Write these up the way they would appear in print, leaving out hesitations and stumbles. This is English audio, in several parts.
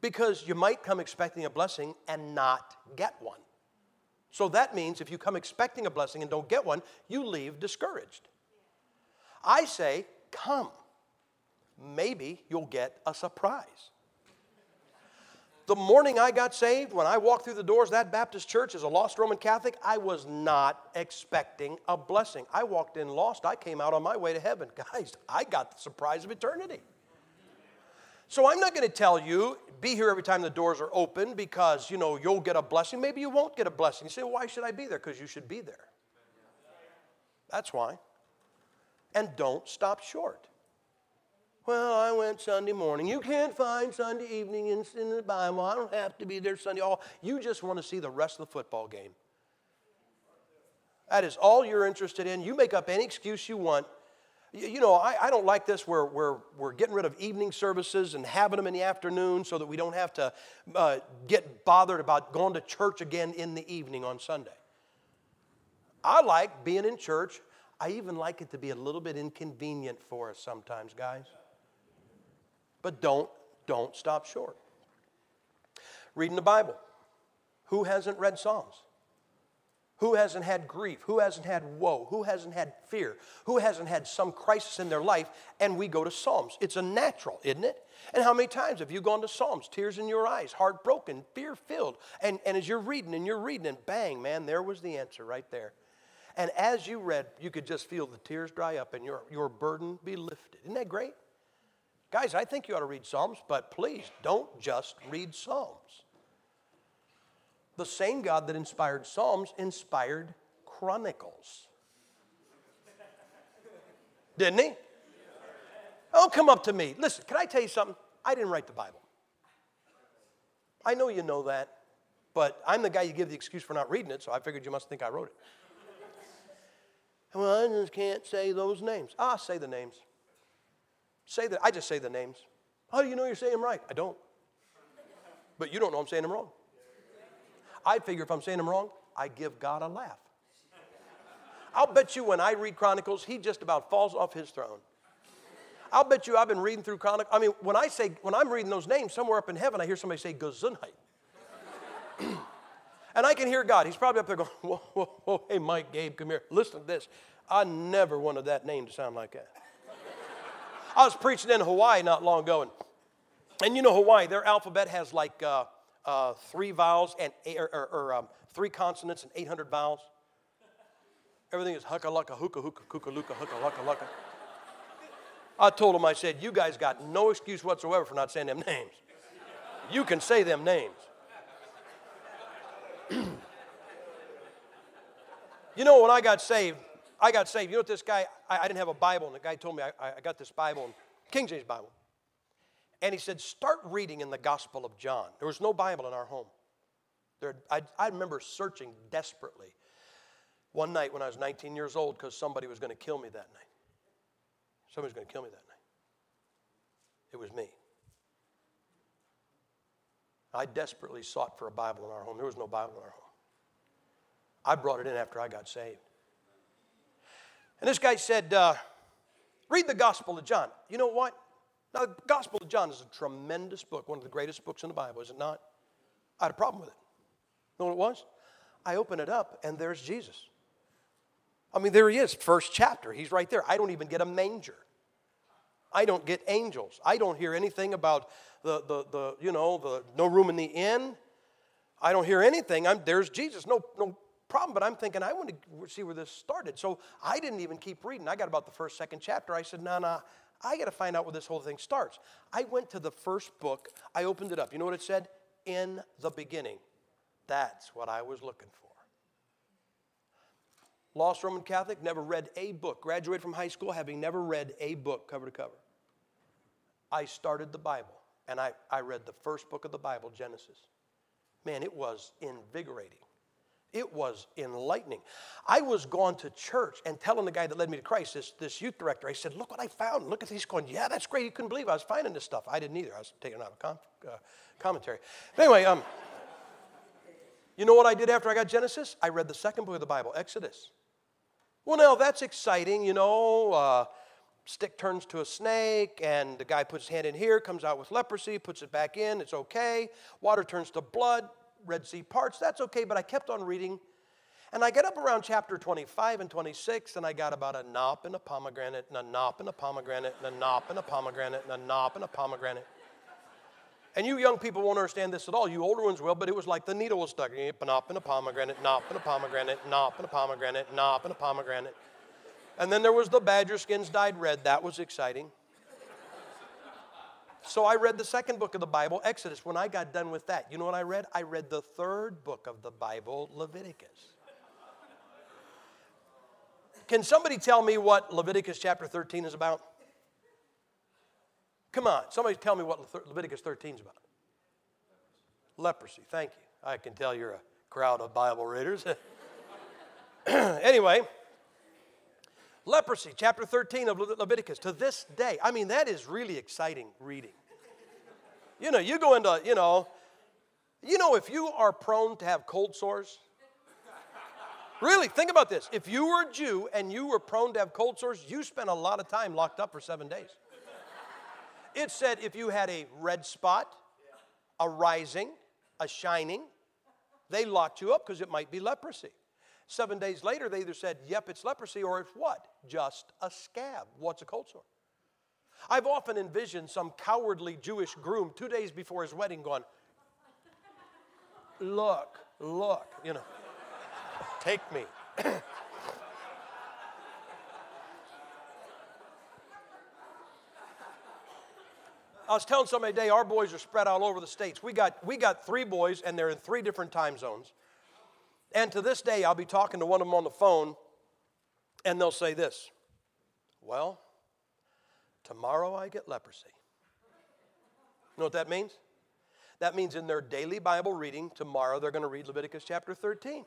Because you might come expecting a blessing and not get one. So that means if you come expecting a blessing and don't get one, you leave discouraged. I say, come. Maybe you'll get a surprise. The morning I got saved, when I walked through the doors of that Baptist church as a lost Roman Catholic, I was not expecting a blessing. I walked in lost. I came out on my way to heaven. Guys, I got the surprise of eternity. So I'm not going to tell you, be here every time the doors are open because, you'll get a blessing. Maybe you won't get a blessing. You say, well, why should I be there? Because you should be there. That's why. And don't stop short. Well, I went Sunday morning. You can't find Sunday evening in the Bible. I don't have to be there Sunday. You just want to see the rest of the football game. That is all you're interested in. You make up any excuse you want. I don't like this where we're getting rid of evening services and having them in the afternoon so that we don't have to get bothered about going to church again in the evening on Sunday. I like being in church. I even like it to be a little bit inconvenient for us sometimes, guys. But don't stop short. Reading the Bible. Who hasn't read Psalms? Who hasn't had grief? Who hasn't had woe? Who hasn't had fear? Who hasn't had some crisis in their life? And we go to Psalms. It's a natural, isn't it? And how many times have you gone to Psalms? Tears in your eyes, heartbroken, fear-filled. And as you're reading, and bang, man, there was the answer right there. And as you read, you could just feel the tears dry up and your burden be lifted. Isn't that great? Guys, I think you ought to read Psalms, but please don't just read Psalms. The same God that inspired Psalms inspired Chronicles. Didn't he? Oh, come up to me. Listen, can I tell you something? I didn't write the Bible. I know you know that, but I'm the guy you give the excuse for not reading it, so I figured you must think I wrote it. Well, I just can't say those names. Say the names. I just say the names. How do you know you're saying them right? I don't. But you don't know I'm saying them wrong. I figure if I'm saying them wrong, I give God a laugh. I'll bet you when I read Chronicles, he just about falls off his throne. I'll bet you I've been reading through Chronicles. I mean, when I'm reading those names, somewhere up in heaven, I hear somebody say Gesundheit. And I can hear God. He's probably up there going, whoa, whoa, whoa, hey, Mike, Gabe, come here. Listen to this. I never wanted that name to sound like that. I was preaching in Hawaii not long ago. And Hawaii, their alphabet has like 3 vowels and 3 consonants and 800 vowels. Everything is haka-laka, hookah-hookah, kuka-luka, haka-laka-laka. I told them, I said, you guys got no excuse whatsoever for not saying them names. You can say them names. When I got saved, you know what this guy, I didn't have a Bible, and the guy told me I got this Bible, King James Bible. And he said, start reading in the Gospel of John. There was no Bible in our home. I remember searching desperately one night when I was 19 years old because somebody was going to kill me that night. Somebody was going to kill me that night. It was me. I desperately sought for a Bible in our home. There was no Bible in our home. I brought it in after I got saved. And this guy said, read the Gospel of John. You know what? Now, the Gospel of John is a tremendous book, one of the greatest books in the Bible, is it not? I had a problem with it. You know what it was? I open it up, and there's Jesus. I mean, there he is, first chapter. He's right there. I don't even get a manger. I don't get angels. I don't hear anything about the no room in the inn. I don't hear anything. There's Jesus. No problem. But I'm thinking, I want to see where this started. So I didn't even keep reading. I got about the first, second chapter. I said, no. I got to find out where this whole thing starts. I went to the first book. I opened it up. You know what it said? In the beginning. That's what I was looking for. Lost Roman Catholic, never read a book. Graduated from high school having never read a book cover to cover. I started the Bible, and I read the first book of the Bible, Genesis. Man, it was invigorating. It was enlightening. I was going to church and telling the guy that led me to Christ, this youth director, I said, look what I found. Look at this. He's going, yeah, that's great. You couldn't believe I was finding this stuff. I didn't either. I was taking out a commentary. But anyway, you know what I did after I got Genesis? I read the second book of the Bible, Exodus. Well, now, that's exciting, stick turns to a snake, and the guy puts his hand in here, comes out with leprosy, puts it back in, it's okay. Water turns to blood, Red Sea parts, that's okay, but I kept on reading. And I get up around chapter 25 and 26, and I got about a knop and a pomegranate, and a knop and a pomegranate, and a knop and a pomegranate, and a knop and a pomegranate. And you young people won't understand this at all. You older ones will, but it was like the needle was stuck. Knop and a pomegranate, knop and a pomegranate, knop and a pomegranate, knop and a pomegranate. And then there was the badger skins dyed red. That was exciting. So I read the second book of the Bible, Exodus. When I got done with that, you know what I read? I read the third book of the Bible, Leviticus. Can somebody tell me what Leviticus chapter 13 is about? Come on, somebody tell me what Leviticus 13 is about. Leprosy, thank you. I can tell you're a crowd of Bible readers. Anyway, leprosy, chapter 13 of Leviticus. To this day, I mean, that is really exciting reading. You know, you go into, you know, if you are prone to have cold sores, really, think about this. If you were a Jew and you were prone to have cold sores, you spent a lot of time locked up for 7 days. It said if you had a red spot, a rising, a shining, they locked you up because it might be leprosy. 7 days later, they either said, yep, it's leprosy, or it's what? Just a scab. What's a cold sore? I've often envisioned some cowardly Jewish groom 2 days before his wedding going, look, you know. Take me. I was telling somebody today, our boys are spread all over the states. We got 3 boys, and they're in 3 different time zones. And to this day, I'll be talking to one of them on the phone, and they'll say this, well, tomorrow I get leprosy. You know what that means? That means in their daily Bible reading, tomorrow they're going to read Leviticus chapter 13.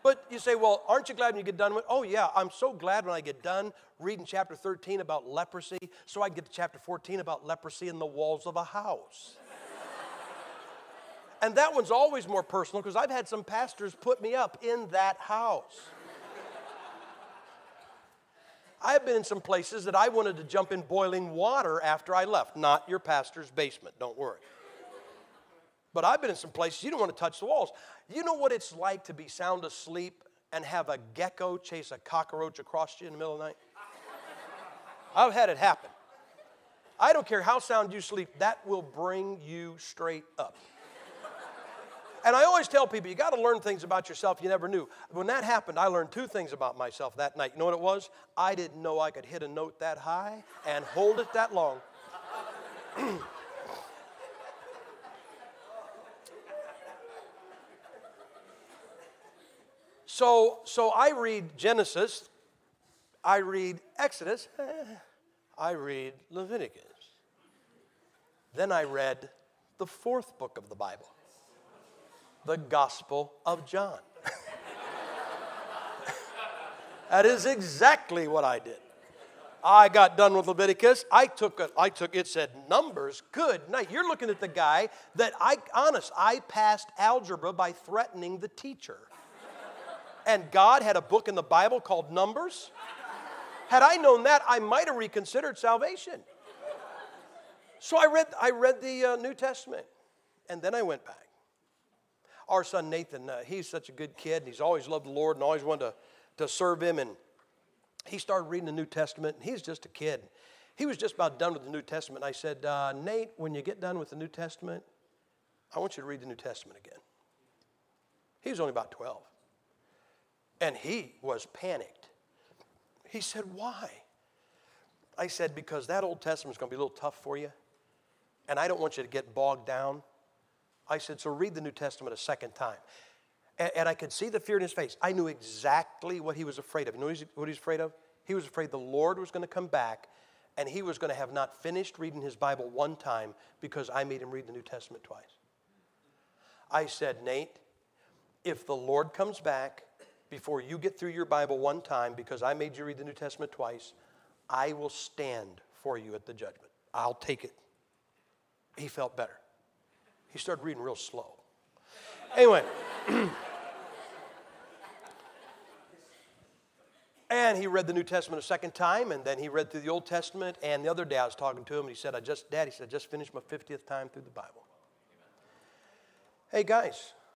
But you say, well, aren't you glad when you get done with? Oh, yeah, I'm so glad when I get done reading chapter 13 about leprosy, so I can get to chapter 14 about leprosy in the walls of a house. And that one's always more personal because I've had some pastors put me up in that house. I've been in some places that I wanted to jump in boiling water after I left. Not your pastor's basement, don't worry. But I've been in some places you don't want to touch the walls. You know what it's like to be sound asleep and have a gecko chase a cockroach across you in the middle of the night? I've had it happen. I don't care how sound you sleep, that will bring you straight up. And I always tell people, you got to learn things about yourself you never knew. When that happened, I learned 2 things about myself that night. You know what it was? I didn't know I could hit a note that high and hold it that long. So I read Genesis, I read Exodus, I read Leviticus. Then I read the 4th book of the Bible, the Gospel of John. That is exactly what I did. I got done with Leviticus. It said Numbers. Good night. You're looking at the guy that I passed algebra by threatening the teacher. And God had a book in the Bible called Numbers. Had I known that, I might have reconsidered salvation. So I read the New Testament, and then I went back. Our son Nathan, he's such a good kid, and he's always loved the Lord and always wanted to serve Him. And he started reading the New Testament, and he's just a kid. He was just about done with the New Testament. I said, Nate, when you get done with the New Testament, I want you to read the New Testament again. He was only about 12. And he was panicked. He said, why? I said, because that Old Testament's going to be a little tough for you, and I don't want you to get bogged down. I said, so read the New Testament a second time. And I could see the fear in his face. I knew exactly what he was afraid of. You know what he was afraid of? He was afraid the Lord was going to come back, and he was going to have not finished reading his Bible one time because I made him read the New Testament twice. I said, Nate, if the Lord comes back before you get through your Bible one time because I made you read the New Testament twice, I will stand for you at the judgment. I'll take it. He felt better. He started reading real slow. Anyway. And he read the New Testament a second time, and then he read through the Old Testament. And the other day I was talking to him, and he said, Dad, I just finished my 50th time through the Bible. Hey, guys,